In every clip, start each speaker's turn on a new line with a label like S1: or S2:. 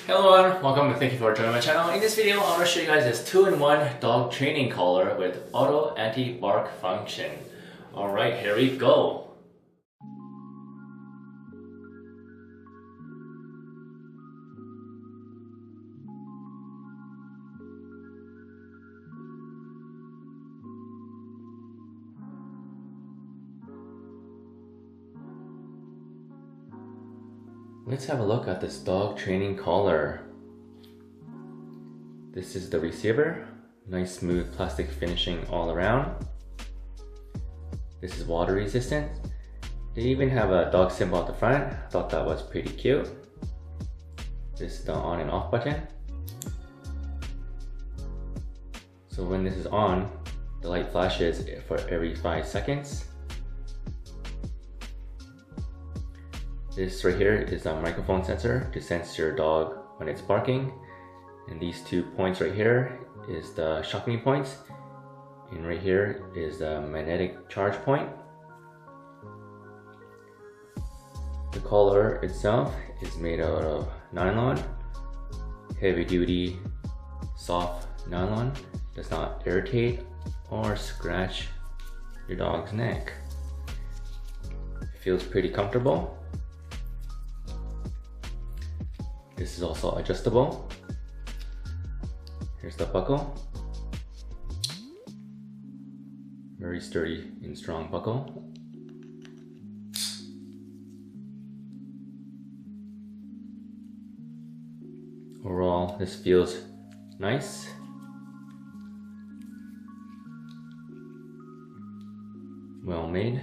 S1: Hello everyone, welcome and thank you for joining my channel. In this video, I want to show you guys this 2-in-1 dog training collar with auto anti-bark function. Alright, here we go. Let's have a look at this dog training collar. This is the receiver, nice smooth plastic finishing all around. This is water resistant. They even have a dog symbol at the front. I thought that was pretty cute. This is the on and off button. So when this is on, the light flashes for every 5 seconds. This right here is a microphone sensor to sense your dog when it's barking. And these 2 points right here is the shocking points. And right here is the magnetic charge point. The collar itself is made out of nylon, heavy duty, soft nylon, does not irritate or scratch your dog's neck. It feels pretty comfortable. This is also adjustable. Here's the buckle. Very sturdy and strong buckle. Overall, this feels nice. Well made.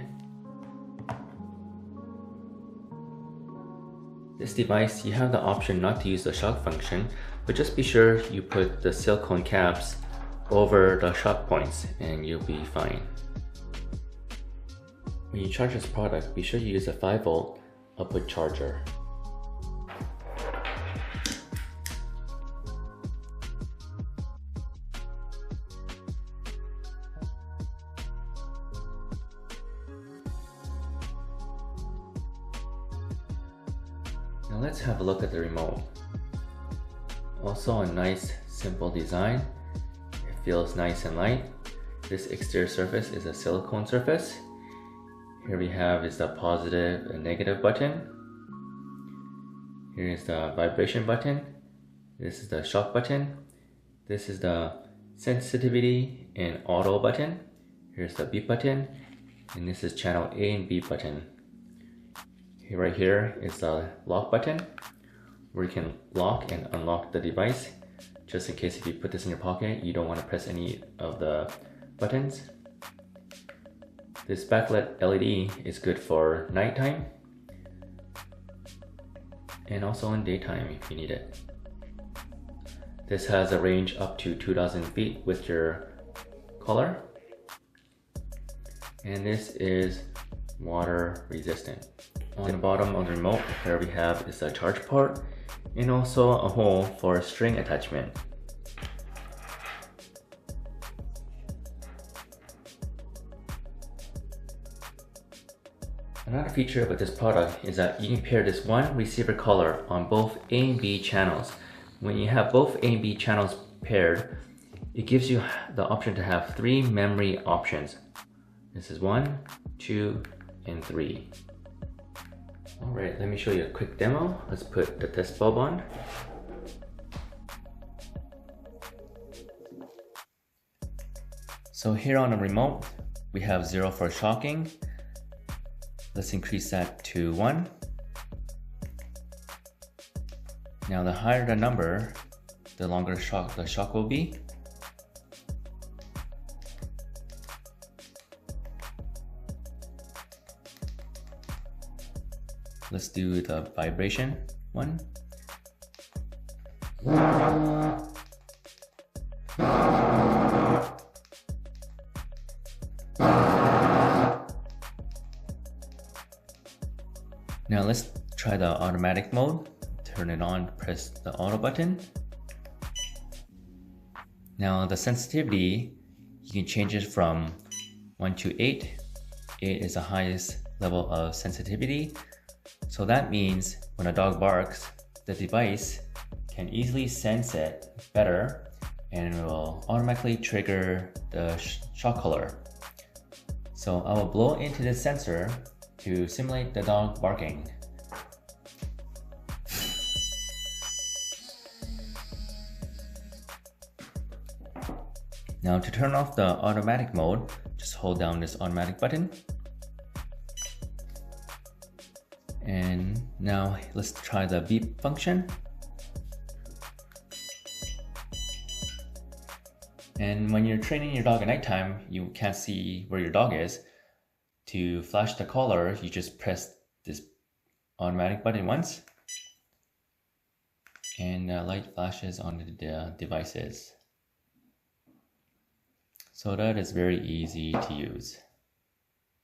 S1: This device, you have the option not to use the shock function, but just be sure you put the silicone caps over the shock points and you'll be fine. When you charge this product, be sure you use a 5-volt output charger. Now let's have a look at the remote. Also a nice simple design. It feels nice and light. This exterior surface is a silicone surface. Here we have is the positive and negative button. Here is the vibration button. This is the shock button. This is the sensitivity and auto button. Here's the beep button. And this is channel A and B button. Right here is the lock button where you can lock and unlock the device, just in case if you put this in your pocket you don't want to press any of the buttons. This backlit LED is good for nighttime and also in daytime if you need it. This has a range up to 2,000 feet with your collar, and this is water resistant. On the bottom of the remote, here we have is a charge port and also a hole for string attachment. Another feature about this product is that you can pair this one receiver collar on both A and B channels. When you have both A and B channels paired, it gives you the option to have 3 memory options. This is 1, 2, and 3. Alright, let me show you a quick demo. Let's put the test bulb on. So here on the remote, we have 0 for shocking. Let's increase that to 1. Now the higher the number, the longer the shock will be. Let's do the vibration one. Now let's try the automatic mode. Turn it on, press the auto button. Now the sensitivity, you can change it from 1 to 8. 8 is the highest level of sensitivity. So that means when a dog barks, the device can easily sense it better and it will automatically trigger the shock collar. So I will blow into this sensor to simulate the dog barking. Now to turn off the automatic mode, just hold down this automatic button. And now let's try the beep function. And when you're training your dog at nighttime, you can't see where your dog is. To flash the collar, you just press this automatic button once, and the light flashes on the devices. So that is very easy to use.